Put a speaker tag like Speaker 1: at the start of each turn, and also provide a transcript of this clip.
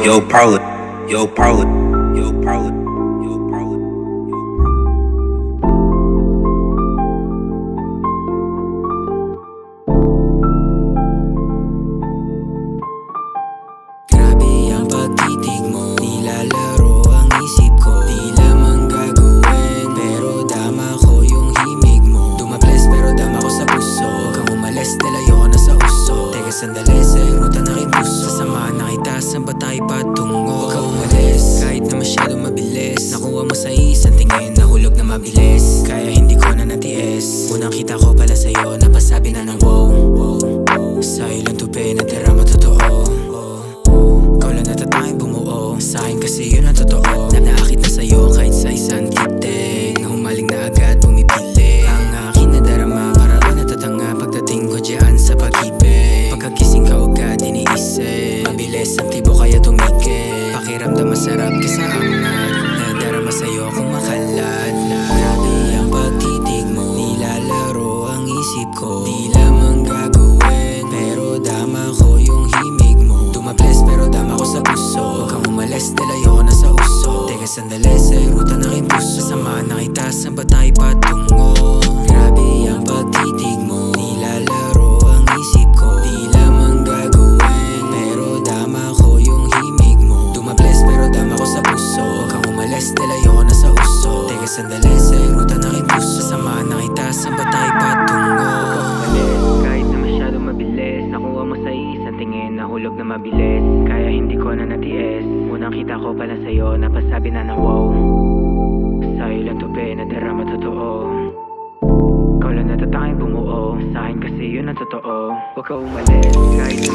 Speaker 1: Yo, Parla, yo, Parla, yo, Parla, yo, Parla.
Speaker 2: Grabe ang pagtitig mo, nilalaro ang isip ko. Di lamang gagawin, pero dama ko yung himig mo. Dumables pero dama ko sa puso. Huwag kang umalis, dalayo ko na sa uso. Teka sandali, sa ruta na aking puso. Sasamahan na kita, saan ba tayo patungo? Huwag kang umalis, kahit na masyadong mabilis. Nakuha mo sa isang tingin, nahulog na mabilis. Kaya hindi ko na natiis. Unang kita ko pala sa'yo, napasabi na ng wow, wow, wow. Sa'yo lang tupi, natira mo totoo. Ikaw lang natatanging bumuo, sa'kin kasi yun ang totoo. Naakit na sa'yo kahit sa isang titig, na humaling na agad pumipili. Ang akin na darama, parang natatanga pagdating ko dyan sa pag-ibig. Pagkagising ka agad iniisip, mabilis ang tibo kaya tumigil. Pakiramdam masarap kesa angat, nadarama sa'yo kung makalat. Grabe ang pagtitig mo, nilalaro ang isip ko. Di lamang gagawin, pero dama ko yung himig mo. Dumables pero dama ko sa puso. Huwag kang umalis, dalayo ko na sa uso. Teka sandali, sa ruta na aking puso. Sasamahan na kita, saan ba tayo patungo? Grabe ang pagtitig mo, nilalaro ang isip ko. Di lamang gagawin, pero dama ko yung himig mo. Dumables pero dama ko sa puso. Huwag kang umalis, dalayo ko na sa uso. Teka sandali, sa ruta na aking puso. Sasamahan na kita, saan ba tayo patungo? Kahit na masyadong mabilis, nakuha mo sa isang tingin, nahulog na mabilis. Kaya hindi ko na natiis. Unang kita ko pala sa'yo, napasabi na ng wow. Sa'yo lang tupi, nadara mo totoo. Ikaw lang natatanging bumuo, sa'kin kasi yun ang totoo. Huwag ka umalis, kahit na